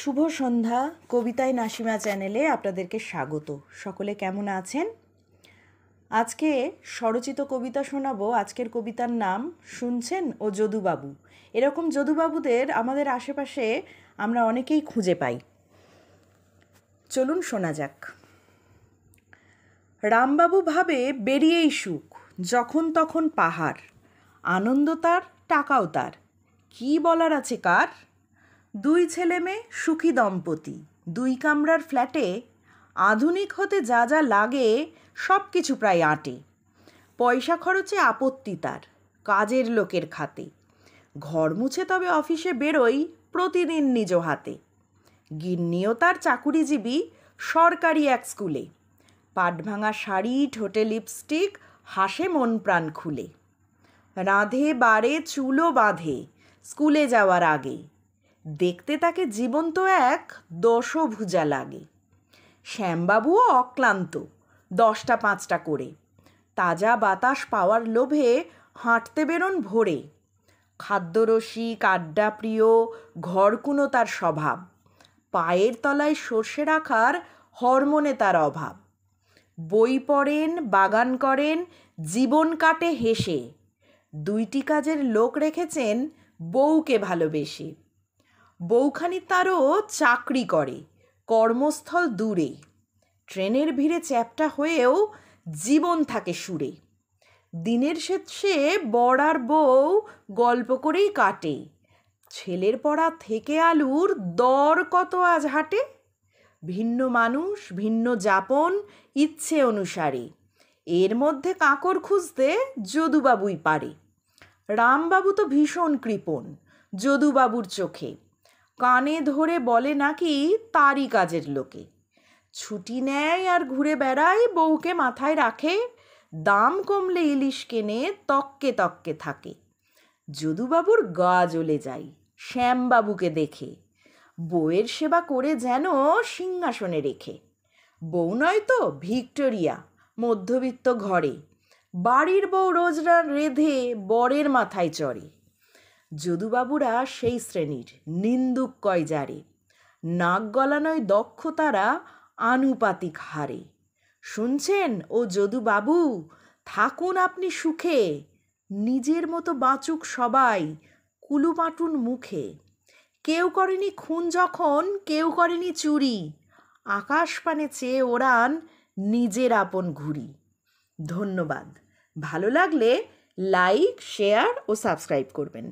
শুভ সন্ধ্যা। কবিতায় নাসিমা চ্যানেলে আপনাদেরকে স্বাগত। সকলে কেমন আছেন? আজকে স্বরচিত কবিতা শোনাবো। আজকের কবিতার নাম শুনছেন ও যদুবাবু। এরকম যদুবাবুদের আমাদের আশেপাশে আমরা অনেকেই খুঁজে পাই। চলুন শোনা যাক। রামবাবু ভাবে বেরিয়েই সুখ, যখন তখন পাহাড়, আনন্দ তার, টাকাও তার, কী বলার আছে কার? দুই ছেলে মেয়ে সুখী দম্পতি, দুই কামরার ফ্ল্যাটে, আধুনিক হতে যা যা লাগে সব কিছু প্রায় আঁটে। পয়সা খরচে আপত্তি তার, কাজের লোকের খাতে, ঘর মুছে তবে অফিসে বেরোই প্রতিদিন নিজ হাতে। গিন্নিও তার চাকুরিজীবী, সরকারি এক স্কুলে, পাটভাঙা শাড়ি, ঠোঁটে লিপস্টিক, হাসে মন প্রাণ খুলে। রাঁধে বাড়ে চুলও বাঁধে স্কুলে যাওয়ার আগে, দেখতে তাকে জীবন্ত এক দশভুজা লাগে। শ্যামবাবুও অক্লান্ত, 10টা 5টা করে, তাজা বাতাস পাওয়ার লোভে হাঁটতে বেরোন ভোরে। খাদ্যরসিক, আড্ডাপ্রিয়, ঘরকুনো তার স্বভাব, পায়ের তলায় সর্ষে রাখার হরমোনে তার অভাব। বই পড়েন, বাগান করেন, জীবন কাটে হেসে, 2টি কাজের লোক রেখেছেন বউকে ভালোবেসে। বউখানি তারও চাকরি করে, কর্মস্থল দূরে, ট্রেনের ভিড়ে চ্যাপ্টা হয়েও জীবন থাকে সুরে। দিনের শেষে বর আর বউ গল্প করেই কাটে, ছেলের পড়া থেকে আলুর দর কত আজ হাটে। ভিন্ন মানুষ, ভিন্ন যাপন, ইচ্ছে অনুসারে, এর মধ্যে কাঁকর খুঁজতে যদুবাবুই পারে। রামবাবু তো ভীষণ কৃপণ যদুবাবুর চোখে, কানে ধরে বলে নাকি তারই কাজের লোকে। ছুটি নেয় আর ঘুরে বেড়ায়, বউকে মাথায় রাখে, দাম কমলে ইলিশ কেনে, তককে তককে থাকে। যদুবাবুর গা জ্বলে যায় শ্যামবাবুকে দেখে, বউয়ের সেবা করে যেন সিংহাসনে রেখে। বউ নয় তো ভিক্টোরিয়া, মধ্যবিত্ত ঘরে, বাড়ির বউ রোজ রেঁধে বরের মাথায় চড়ে। যদুবাবুরা সেই শ্রেণীর, নিন্দুক কয় যারে, নাক গলানোয় দক্ষ তারা আনুপাতিক হারে। শুনছেন ও যদুবাবু, থাকুন আপনি সুখে, নিজের মতো বাঁচুক সবাই কুলুপাটুন মুখে। কেউ করেনি খুন যখন, কেউ করেনি চুরি, আকাশ পানে চেয়ে ওড়ান নিজের আপন ঘুড়ি। ধন্যবাদ। ভালো লাগলে লাইক, শেয়ার ও সাবস্ক্রাইব করবেন।